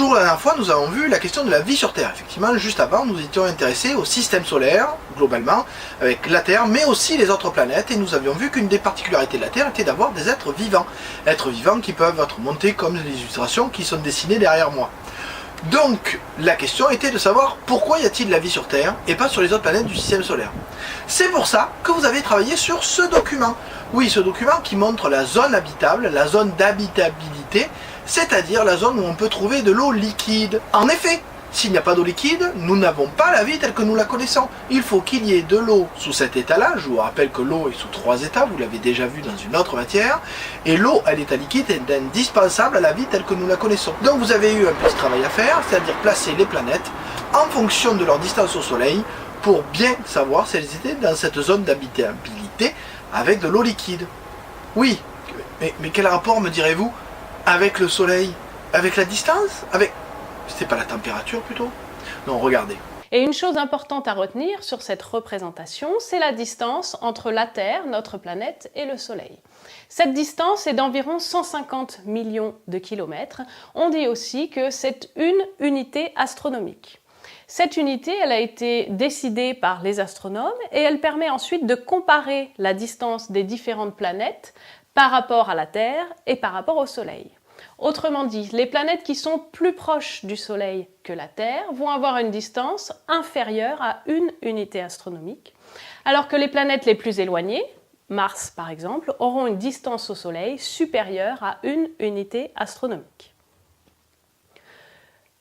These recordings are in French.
Toujours la dernière fois, nous avons vu la question de la vie sur Terre. Effectivement, juste avant, nous étions intéressés au système solaire, globalement, avec la Terre, mais aussi les autres planètes, et nous avions vu qu'une des particularités de la Terre était d'avoir des êtres vivants. Êtres vivants qui peuvent être montés comme les illustrations qui sont dessinées derrière moi. Donc, la question était de savoir pourquoi y a-t-il de la vie sur Terre et pas sur les autres planètes du système solaire. C'est pour ça que vous avez travaillé sur ce document. Oui, ce document qui montre la zone habitable, la zone d'habitabilité, c'est-à-dire la zone où on peut trouver de l'eau liquide. En effet, s'il n'y a pas d'eau liquide, nous n'avons pas la vie telle que nous la connaissons. Il faut qu'il y ait de l'eau sous cet état-là. Je vous rappelle que l'eau est sous 3 états, vous l'avez déjà vu dans une autre matière. Et l'eau à l'état liquide est indispensable à la vie telle que nous la connaissons. Donc vous avez eu un petit travail à faire, c'est-à-dire placer les planètes en fonction de leur distance au Soleil pour bien savoir si elles étaient dans cette zone d'habitabilité avec de l'eau liquide. Oui, mais quel rapport, me direz-vous, avec le Soleil? Avec la distance? Avec... C'est pas la température plutôt? Non, regardez. Et une chose importante à retenir sur cette représentation, c'est la distance entre la Terre, notre planète, et le Soleil. Cette distance est d'environ 150 millions de kilomètres. On dit aussi que c'est une unité astronomique. Cette unité, elle a été décidée par les astronomes et elle permet ensuite de comparer la distance des différentes planètes par rapport à la Terre et par rapport au Soleil. Autrement dit, les planètes qui sont plus proches du Soleil que la Terre vont avoir une distance inférieure à une unité astronomique, alors que les planètes les plus éloignées, Mars par exemple, auront une distance au Soleil supérieure à une unité astronomique.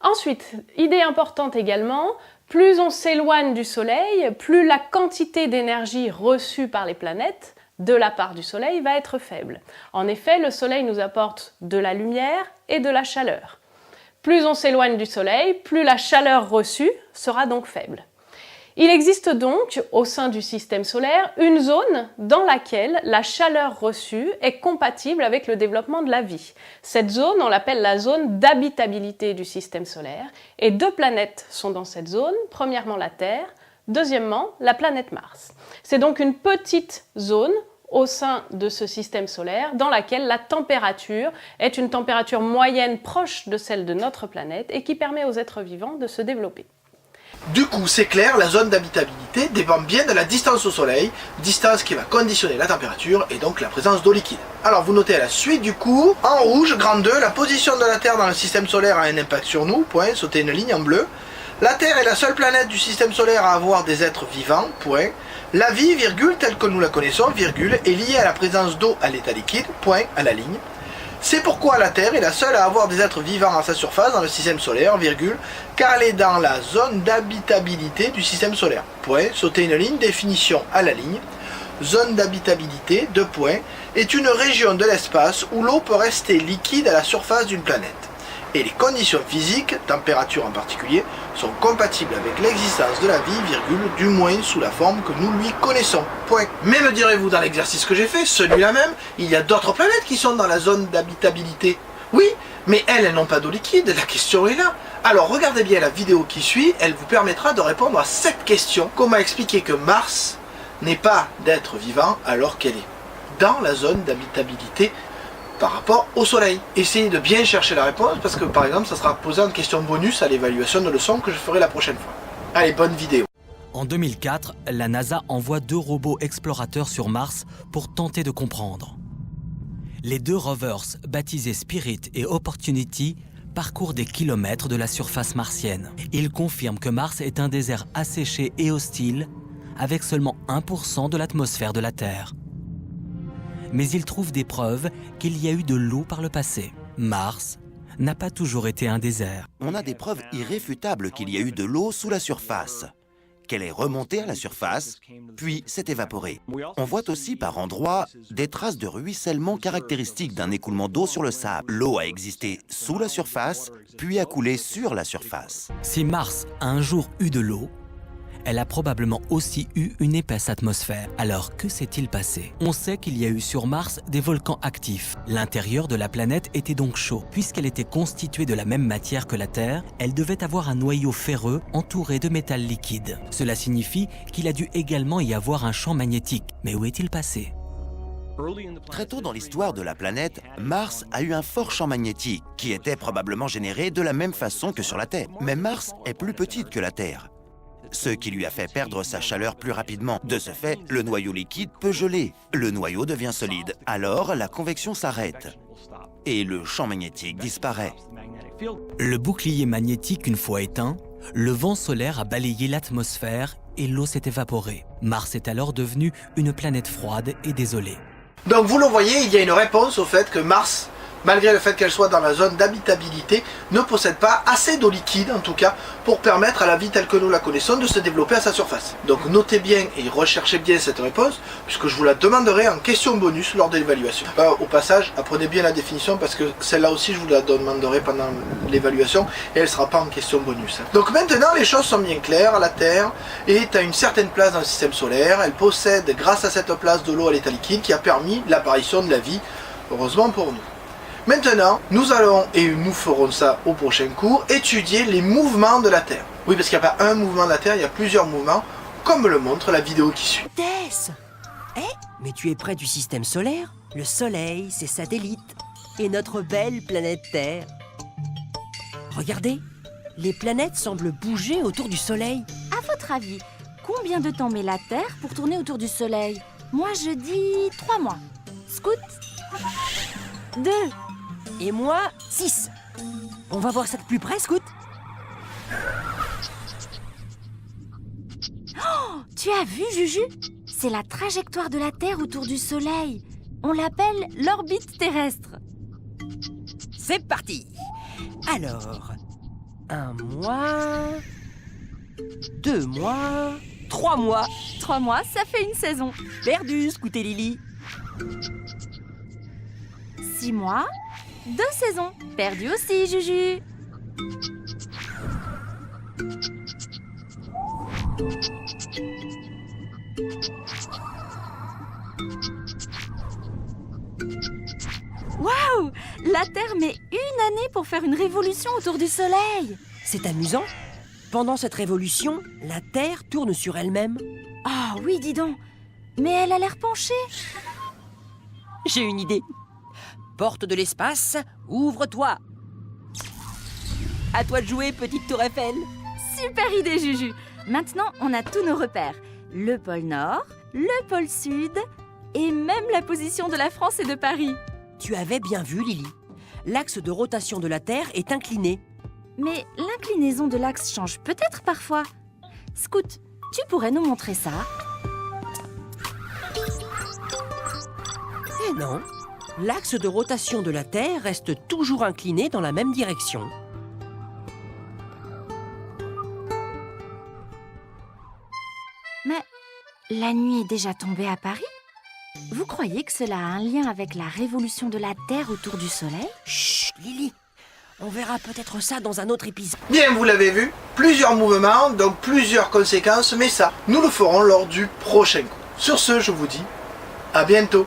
Ensuite, idée importante également, plus on s'éloigne du Soleil, plus la quantité d'énergie reçue par les planètes de la part du Soleil va être faible. En effet, le Soleil nous apporte de la lumière et de la chaleur. Plus on s'éloigne du Soleil, plus la chaleur reçue sera donc faible. Il existe donc, au sein du système solaire, une zone dans laquelle la chaleur reçue est compatible avec le développement de la vie. Cette zone, on l'appelle la zone d'habitabilité du système solaire, et 2 planètes sont dans cette zone, premièrement la Terre, deuxièmement la planète Mars. C'est donc une petite zone au sein de ce système solaire dans laquelle la température est une température moyenne proche de celle de notre planète et qui permet aux êtres vivants de se développer. Du coup, c'est clair, la zone d'habitabilité dépend bien de la distance au Soleil, distance qui va conditionner la température et donc la présence d'eau liquide. Alors vous notez à la suite du coup, en rouge, grand 2, la position de la Terre dans le système solaire a un impact sur nous, point, sautez une ligne en bleu. La Terre est la seule planète du système solaire à avoir des êtres vivants, point. La vie, virgule, telle que nous la connaissons, virgule, est liée à la présence d'eau à l'état liquide, point, à la ligne. C'est pourquoi la Terre est la seule à avoir des êtres vivants à sa surface dans le système solaire, virgule, car elle est dans la zone d'habitabilité du système solaire. Point, sautez une ligne, définition à la ligne. Zone d'habitabilité, 2 points, est une région de l'espace où l'eau peut rester liquide à la surface d'une planète. Et les conditions physiques, température en particulier, sont compatibles avec l'existence de la vie, virgule, du moins sous la forme que nous lui connaissons. Point. Mais me direz-vous, dans l'exercice que j'ai fait, celui-là même, il y a d'autres planètes qui sont dans la zone d'habitabilité. Oui, mais elles n'ont pas d'eau liquide, la question est là. Alors regardez bien la vidéo qui suit, elle vous permettra de répondre à cette question. Comment expliquer que Mars n'est pas d'être vivant alors qu'elle est dans la zone d'habitabilité par rapport au Soleil? Essayez de bien chercher la réponse parce que par exemple ça sera posé en question bonus à l'évaluation de leçon que je ferai la prochaine fois. Allez, bonne vidéo. En 2004, la NASA envoie 2 robots explorateurs sur Mars pour tenter de comprendre. Les 2 rovers, baptisés Spirit et Opportunity, parcourent des kilomètres de la surface martienne. Ils confirment que Mars est un désert asséché et hostile, avec seulement 1% de l'atmosphère de la Terre. Mais ils trouvent des preuves qu'il y a eu de l'eau par le passé. Mars n'a pas toujours été un désert. On a des preuves irréfutables qu'il y a eu de l'eau sous la surface, qu'elle est remontée à la surface, puis s'est évaporée. On voit aussi par endroits des traces de ruissellement caractéristiques d'un écoulement d'eau sur le sable. L'eau a existé sous la surface, puis a coulé sur la surface. Si Mars a un jour eu de l'eau, elle a probablement aussi eu une épaisse atmosphère. Alors, que s'est-il passé? On sait qu'il y a eu sur Mars des volcans actifs. L'intérieur de la planète était donc chaud. Puisqu'elle était constituée de la même matière que la Terre, elle devait avoir un noyau ferreux entouré de métal liquide. Cela signifie qu'il a dû également y avoir un champ magnétique. Mais où est-il passé? Très tôt dans l'histoire de la planète, Mars a eu un fort champ magnétique qui était probablement généré de la même façon que sur la Terre. Mais Mars est plus petite que la Terre, ce qui lui a fait perdre sa chaleur plus rapidement. De ce fait, le noyau liquide peut geler, le noyau devient solide. Alors, la convection s'arrête et le champ magnétique disparaît. Le bouclier magnétique une fois éteint, le vent solaire a balayé l'atmosphère et l'eau s'est évaporée. Mars est alors devenu une planète froide et désolée. Donc vous le voyez, il y a une réponse au fait que Mars, malgré le fait qu'elle soit dans la zone d'habitabilité, ne possède pas assez d'eau liquide, en tout cas, pour permettre à la vie telle que nous la connaissons de se développer à sa surface. Donc notez bien et recherchez bien cette réponse, puisque je vous la demanderai en question bonus lors de l'évaluation. Au passage, apprenez bien la définition, parce que celle-là aussi je vous la demanderai pendant l'évaluation, et elle ne sera pas en question bonus. Donc maintenant, les choses sont bien claires. La Terre est à une certaine place dans le système solaire. Elle possède, grâce à cette place, de l'eau à l'état liquide, qui a permis l'apparition de la vie, heureusement pour nous. Maintenant, nous allons, et nous ferons ça au prochain cours, étudier les mouvements de la Terre. Oui, parce qu'il n'y a pas un mouvement de la Terre, il y a plusieurs mouvements, comme le montre la vidéo qui suit. Tess! Mais tu es près du système solaire? Le Soleil, ses satellites, et notre belle planète Terre. Regardez, les planètes semblent bouger autour du Soleil. À votre avis, combien de temps met la Terre pour tourner autour du Soleil? Moi, je dis 3 mois. Scout? 2. Et moi, 6. On va voir ça de plus près, Scout. Oh, tu as vu, Juju? C'est la trajectoire de la Terre autour du Soleil. On l'appelle l'orbite terrestre. C'est parti. Alors, 1 mois, 2 mois, 3 mois. 3 mois, ça fait une saison. Perdu, Scout et Lily. 6 mois, 2 saisons. Perdu aussi, Juju. Waouh! La Terre met 1 année pour faire une révolution autour du Soleil. C'est amusant. Pendant cette révolution, la Terre tourne sur elle-même. Ah oui, dis donc. Mais elle a l'air penchée. J'ai une idée. Porte de l'espace, ouvre-toi. À toi de jouer, petite tour Eiffel. Super idée, Juju. Maintenant, on a tous nos repères. Le pôle Nord, le pôle Sud et même la position de la France et de Paris. Tu avais bien vu, Lily. L'axe de rotation de la Terre est incliné. Mais l'inclinaison de l'axe change peut-être parfois. Scout, tu pourrais nous montrer ça? Eh non, l'axe de rotation de la Terre reste toujours incliné dans la même direction. Mais la nuit est déjà tombée à Paris? Vous croyez que cela a un lien avec la révolution de la Terre autour du Soleil? Chut, Lily. On verra peut-être ça dans un autre épisode. Bien, vous l'avez vu, plusieurs mouvements, donc plusieurs conséquences, mais ça, nous le ferons lors du prochain cours. Sur ce, je vous dis à bientôt.